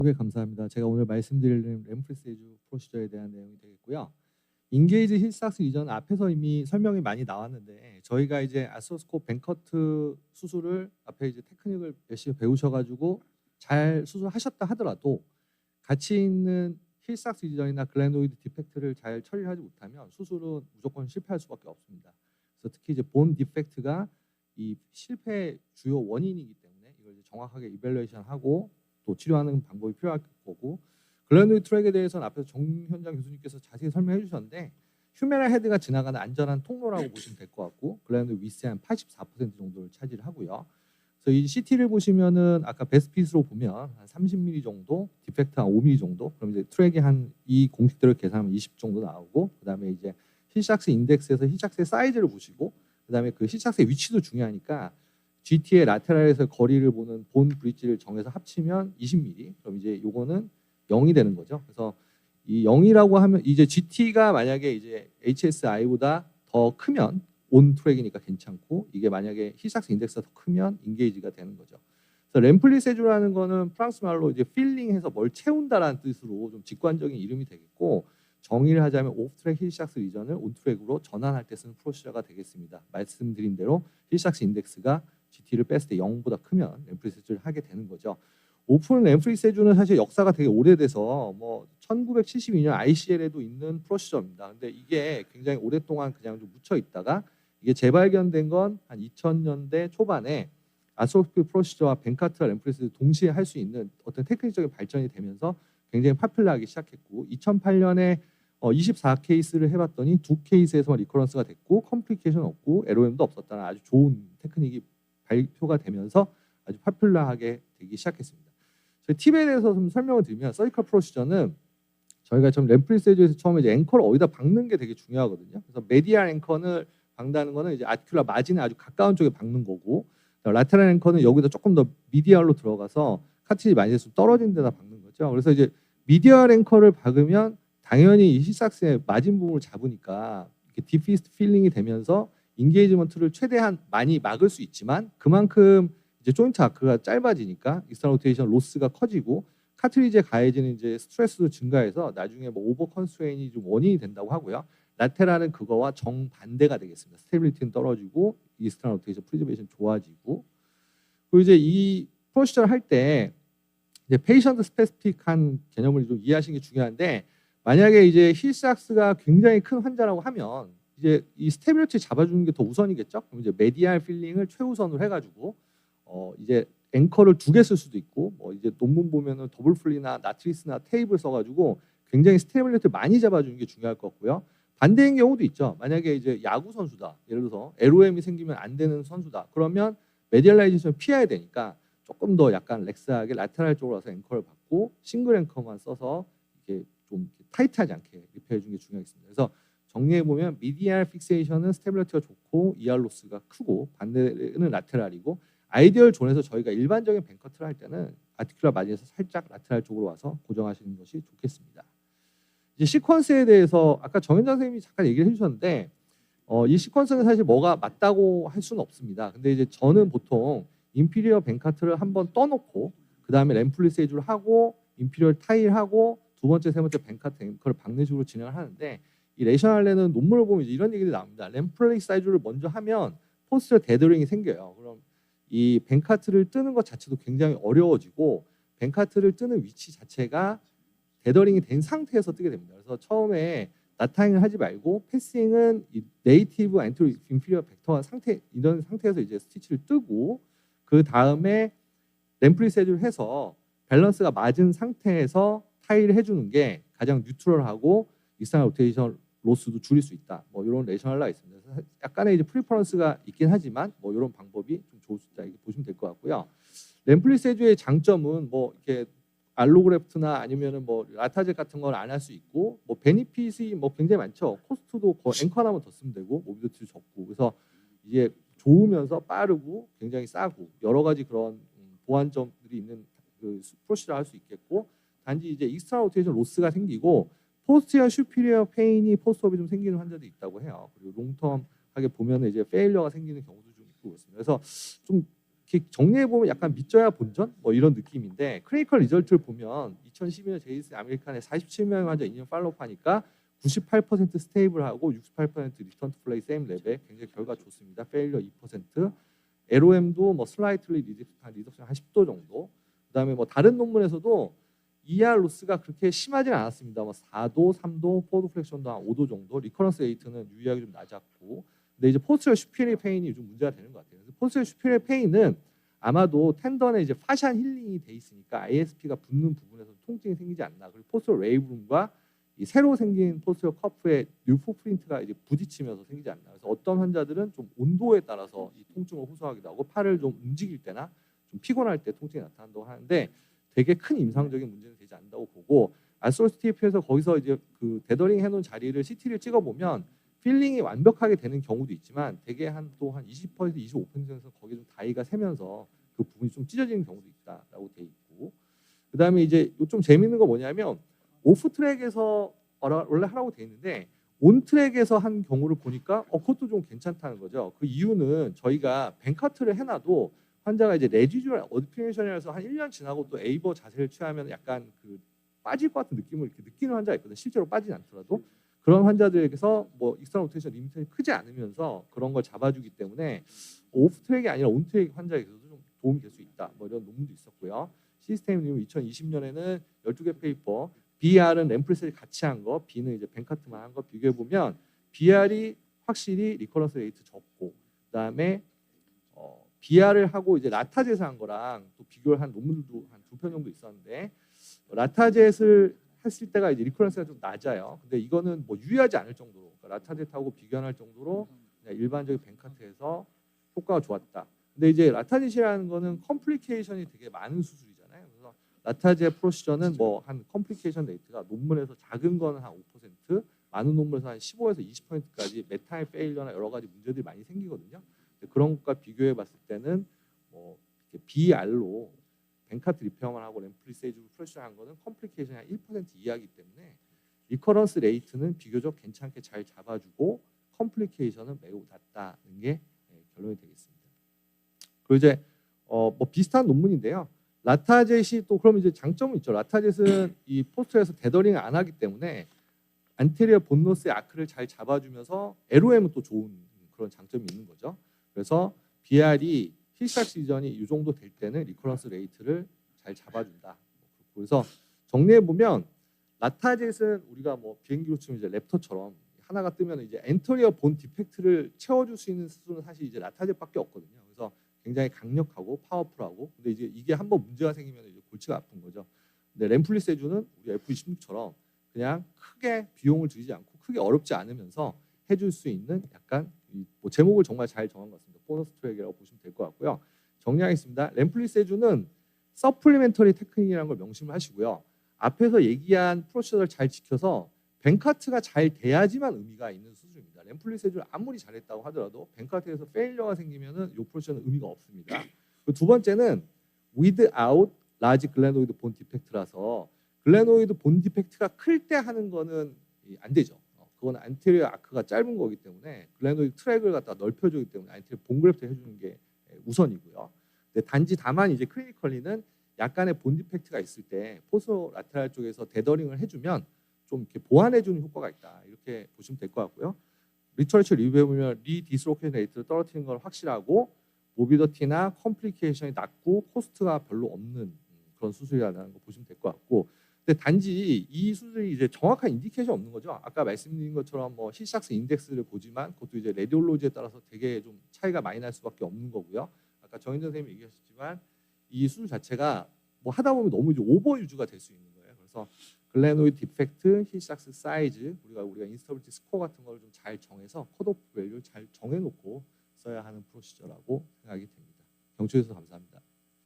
네, 감사합니다. 제가 오늘 말씀드릴 램프리세주 프로시저에 대한 내용이 되겠고요. 인게이지 힐삭스 이전 앞에서 이미 설명이 많이 나왔는데 저희가 이제 아스로스코프 벤커트 수술을 앞에 이제 테크닉을 열심히 배우셔가지고 잘 수술하셨다 하더라도 같이 있는 힐삭스 이전이나 글래노이드 디펙트를 잘 처리하지 못하면 수술은 무조건 실패할 수밖에 없습니다. 그래서 특히 이제 본 디펙트가 이 실패의 주요 원인이기 때문에 이걸 이제 정확하게 이밸루에이션하고 또 치료하는 방법이 필요할 거고, 글래노이드 트랙에 대해서는 앞에서 정현장 교수님께서 자세히 설명해 주셨는데 휴메라 헤드가 지나가는 안전한 통로라고 보시면 될 것 같고, 글래노이드 위스의 한 84% 정도를 차지를 하고요. 그래서 이 CT를 보시면은 아까 베스트핏으로 보면 한 30mm 정도, 디펙트 한 5mm 정도, 그럼 이제 트랙이 한 이 공식대로 계산하면 20 정도 나오고, 그다음에 이제 힐삭스 인덱스에서 힐삭스의 사이즈를 보시고, 그다음에 그 힐삭스의 위치도 중요하니까 GT의 라테랄에서 거리를 보는 본 브릿지를 정해서 합치면 20mm. 그럼 이제 요거는 0이 되는 거죠. 그래서 이 0이라고 하면 이제 GT가 만약에 이제 HSI보다 더 크면 온 트랙이니까 괜찮고, 이게 만약에 힐삭스 인덱스가 더 크면 인게이지가 되는 거죠. 그래서 램플리세주라는 거는 프랑스 말로 이제 필링해서 뭘 채운다라는 뜻으로 좀 직관적인 이름이 되겠고, 정의를 하자면 오프 트랙 힐삭스 리전을 온 트랙으로 전환할 때 쓰는 프로시저가 되겠습니다. 말씀드린 대로 힐삭스 인덱스가 GT를 뺐을 때 0보다 크면 램플리세주를 하게 되는 거죠. 오픈 램플리세주는 사실 역사가 되게 오래돼서 뭐 1972년 ICL에도 있는 프로시저입니다. 근데 이게 굉장히 오랫동안 그냥 좀 묻혀 있다가 이게 재발견된 건 한 2000년대 초반에 아스로스코프 프로시저와 벤카트와 램플리세주 동시에 할 수 있는 어떤 테크닉적인 발전이 되면서 굉장히 파퓰러하기 시작했고, 2008년에 24케이스를 해봤더니 2케이스에서만 리커런스가 됐고 컴플리케이션 없고 LOM도 없었다는 아주 좋은 테크닉이 발표가 되면서 아주 파퓰러하게 되기 시작했습니다. 저희 팁에 대해서 좀 설명을 드리면, 서지컬 프로시저는 저희가 좀 램플리세주에서 처음에 이제 앵커를 어디다 박는 게 되게 중요하거든요. 그래서 메디알 앵커를 박는다는 거는 이제 아티큘라 마진에 아주 가까운 쪽에 박는 거고, 라테랄 앵커는 여기다 조금 더 미디얼로 들어가서 카티지 마진에서 떨어진 데다 박는 거죠. 그래서 이제 미디얼 앵커를 박으면 당연히 이 힐삭스의 마진 부분을 잡으니까 이렇게 디피스트 필링이 되면서 인게이지먼트를 최대한 많이 막을 수 있지만, 그만큼 이제 조인트 아크가 짧아지니까 익스터널 로테이션 로스가 커지고 카트리지에 가해지는 이제 스트레스도 증가해서 나중에 뭐 오버 컨스트레인이 좀 원인이 된다고 하고요. 라테랄은 그거와 정반대가 되겠습니다. 스테빌리티는 떨어지고 익스터널 로테이션 프리저베이션 좋아지고. 그리고 이제 이 프로시저를 할 때 이제 페이션트 스페시픽한 개념을 좀 이해하시는 게 중요한데, 만약에 이제 힐삭스가 굉장히 큰 환자라고 하면 이제 이 스테빌리티 잡아주는 게 더 우선이겠죠. 그럼 이제 메디알 필링을 최우선으로 해가지고 이제 앵커를 2개 쓸 수도 있고, 뭐 이제 논문 보면은 더블 플리나 나트리스나 테이블 써가지고 굉장히 스테빌리티 많이 잡아주는 게 중요할 것 같고요. 반대인 경우도 있죠. 만약에 이제 야구 선수다, 예를 들어서 LOM이 생기면 안 되는 선수다, 그러면 메디얼라이제이션을 피해야 되니까 조금 더 약간 렉스하게 라테랄 쪽으로 와서 앵커를 받고 싱글 앵커만 써서 이렇게 좀 타이트하지 않게 리페어 해주는 게 중요하겠습니다. 그래서 정리해 보면 미디얼 픽세이션은 스테빌리티가 좋고 ER 로스가 크고, 반대는 라테랄이고, 아이디얼 존에서 저희가 일반적인 벤커트를 할 때는 아티큘라 마진에서 살짝 라테랄 쪽으로 와서 고정하시는 것이 좋겠습니다. 이제 시퀀스에 대해서 아까 정현장 선생님이 잠깐 얘기를 해주셨는데 이 시퀀스는 사실 뭐가 맞다고 할 수는 없습니다. 근데 이제 저는 보통 인피리어 벤카트를 한번 떠놓고 그 다음에 램플리세주를 하고 인피리어 타일하고 두 번째 세 번째 벤카트 앵커를 박는 식으로 진행을 하는데, 이 레이션알레는 논문을 보면 이제 이런 얘기들이 나옵니다. 램플리세주를 먼저 하면 포스처 데더링이 생겨요. 그럼 이 벤카트를 뜨는 것 자체도 굉장히 어려워지고, 벤카트를 뜨는 위치 자체가 데더링이 된 상태에서 뜨게 됩니다. 그래서 처음에 나타잉을 하지 말고 패싱은 이 네이티브 엔트로 인피리어 벡터 상태, 이런 상태에서 이제 스티치를 뜨고, 그 다음에 램플리세주를 해서 밸런스가 맞은 상태에서 타일을 해주는 게 가장 뉴트럴하고 익스터널 로테이션 로스도 줄일 수 있다. 뭐 이런 레이셔널라가 있습니다. 그래서 약간의 이제 프리퍼런스가 있긴 하지만 뭐 이런 방법이 좀 좋을 수 있다, 이렇게 보시면 될 것 같고요. 램플리세주의 장점은 뭐 이렇게 알로그래프트나 아니면은 뭐 라타제 같은 걸 안 할 수 있고, 뭐 베니핏이 뭐 굉장히 많죠. 코스트도 앵커 하나만 더 쓰면 되고 모비लि티도 적고, 그래서 이게 좋으면서 빠르고 굉장히 싸고 여러 가지 그런 보완점들이 있는 그 프로시저를 할 수 있겠고, 단지 이제 익스트라 로테이션 로스가 생기고 포스트와 슈피리어 페인이 포스트업이 좀 생기는 환자도 있다고 해요. 그리고 롱텀하게 보면 이제 페일러가 생기는 경우도 좀 있고 그렇습니다. 그래서 좀 이렇게 정리해 보면 약간 믿져야 본전 뭐 이런 느낌인데 클리니컬 리절트를 보면 2012년 제이스 아메리칸에 47명 환자 2년 팔로우하니까 98% 스테이블하고 68% 리턴 투 플레이 세임 레벨 굉장히 결과 좋습니다. 페일리어 2%, LOM도 뭐 슬라이틀리 리덕션 한 10도 정도. 그다음에 뭐 다른 논문에서도 ER 로스가 그렇게 심하지는 않았습니다. 뭐 4도, 3도, 포드 플렉션도 한 5도 정도. 리커런스 레이트는 유의하기 좀 낮았고. 근데 이제 포스처럴 슈피리어 페인이 좀 문제가 되는 것 같아요. 그래서 포스처럴 슈피리어 페인은 아마도 텐던에 이제 파샬 힐링이 돼 있으니까 ISP가 붙는 부분에서 통증이 생기지 않나. 그리고 포스처럴 웨이브룸과 이 새로 생긴 포스처럴 커프의 뉴포 프린트가 이제 부딪히면서 생기지 않나. 그래서 어떤 환자들은 좀 온도에 따라서 이 통증을 호소하기도 하고 팔을 좀 움직일 때나 좀 피곤할 때 통증이 나타난다고 하는데 되게 큰 임상적인 문제는 되지 않는다고 보고 알솔스티프에서 거기서 이제 그 데더링 해놓은 자리를 CT를 찍어보면 필링이 완벽하게 되는 경우도 있지만 되게 한 20% 25%에서 거기 좀 다이가 새면서 그 부분이 좀 찢어지는 경우도 있다라고 돼 있고 그다음에 이제 좀 재밌는 거 뭐냐면 오프 트랙에서 원래 하라고 돼 있는데 온 트랙에서 한 경우를 보니까 그것도 좀 괜찮다는 거죠. 그 이유는 저희가 뱅카트를 해놔도 환자가 이제 레지듀얼 어디피네이션이라서 한 1년 지나고 또 에이버 자세를 취하면 약간 그 빠질 것 같은 느낌을 이렇게 느끼는 환자가 있거든요. 실제로 빠지지 않더라도 그런 환자들에게서 뭐 익스터널 로테이션 리미터이 크지 않으면서 그런 걸 잡아주기 때문에 오프 트랙이 아니라 온 트랙 환자에게도 좀 도움이 될 수 있다. 뭐 이런 논문도 있었고요. 시스템 리뷰 2020년에는 12개 페이퍼 BR은 램프리셋 같이 한 거, B는 이제 뱅카트만 한 거 비교해 보면 BR이 확실히 리커런스 레이트 적고 그다음에 BR을 하고 이제 라타젯을 한 거랑 또 비교를 한 논문들도 한 2편 정도 있었는데 라타젯을 했을 때가 이제 리커런스가 좀 낮아요. 근데 이거는 뭐 유의하지 않을 정도로 그러니까 라타젯하고 비교할 정도로 그냥 일반적인 뱅카트에서 효과가 좋았다. 근데 이제 라타젯이라는 거는 컴플리케이션이 되게 많은 수술이잖아요. 그래서 라타젯 프로시저는 뭐 한 컴플리케이션 레이트가 논문에서 작은 거는 한 5%, 많은 논문에서 한 15에서 20%까지 메타일 페일러나 여러 가지 문제들이 많이 생기거든요. 그런 것과 비교해 봤을 때는 뭐 BR로 뱅카트 리페어만 하고 램프리세이즈로 프레셔한 거는 컴플리케이션이 한 1% 이하이기 때문에 리커런스 레이트는 비교적 괜찮게 잘 잡아주고 컴플리케이션은 매우 낮다는 게 결론이 되겠습니다. 그리고 이제 뭐 비슷한 논문인데요. 라타젯이 또 그럼 이제 장점은 있죠. 라타젯은 이 포스터에서 데더링을 안 하기 때문에 안테리어 본노스의 아크를 잘 잡아주면서 LOM은 또 좋은 그런 장점이 있는 거죠. 그래서 BR이 힐삭 시전이 이 정도 될 때는 리커런스 레이트를 잘 잡아준다. 그래서 정리해 보면 라타젯은 우리가 뭐 비행기로 치면 이제 랩터처럼 하나가 뜨면 이제 엔터리어 본 디펙트를 채워줄 수 있는 수술은 사실 이제 라타젯밖에 없거든요. 그래서 굉장히 강력하고 파워풀하고 근데 이제 이게 한번 문제가 생기면 이제 골치가 아픈 거죠. 근데 램플리세주는 우리 F26처럼 그냥 크게 비용을 들이지 않고 크게 어렵지 않으면서 해줄 수 있는 약간 뭐 제목을 정말 잘 정한 것 같습니다. 보너스 트랙이라고 보시면 될 것 같고요. 정리하겠습니다. 램플리세주는 서플리멘터리 테크닉이라는 걸 명심을 하시고요. 앞에서 얘기한 프로시저를 잘 지켜서 뱅카트가 잘 돼야지만 의미가 있는 수술입니다. 램플리세주를 아무리 잘했다고 하더라도 뱅카트에서 페일러가 생기면은 이 프로시저는 의미가 없습니다. 두 번째는 without large glenoid bone defect라서 글레노이드 본 디펙트가 클 때 하는 거는 안 되죠. 그건 안테리어 아크가 짧은 거기 때문에 글레노이드 트랙을 갖다 넓혀주기 때문에 안테리어 본그래프트 해주는 게 우선이고요. 근데 단지 다만 이제 클리니컬리는 약간의 본 디펙트가 있을 때 포스로 라테랄 쪽에서 데더링을 해주면 좀 이렇게 보완해주는 효과가 있다. 이렇게 보시면 될 것 같고요. 리처처 리뷰해보면 리디스로케이션 레이트를 떨어뜨리는 건 확실하고 모비더티나 컴플리케이션이 낮고 코스트가 별로 없는 그런 수술이라는 거 보시면 될 것 같고 근데 단지 이 수술이 이제 정확한 인디케이션 없는 거죠. 아까 말씀드린 것처럼 뭐 힐삭스 인덱스를 보지만 그것도 이제 레디올로지에 따라서 되게 좀 차이가 많이 날 수밖에 없는 거고요. 아까 정인정 선생님이 얘기하셨지만 이 수술 자체가 뭐 하다 보면 너무 이제 오버 유즈가 될 수 있는 거예요. 그래서 글레노이드 디펙트, 힐삭스 사이즈, 우리가 인스터빌티 스코어 같은 걸 좀 잘 정해서 컷오프 밸류를 잘 정해놓고 써야 하는 프로시저라고 생각이 됩니다. 경청해 주셔서 감사합니다.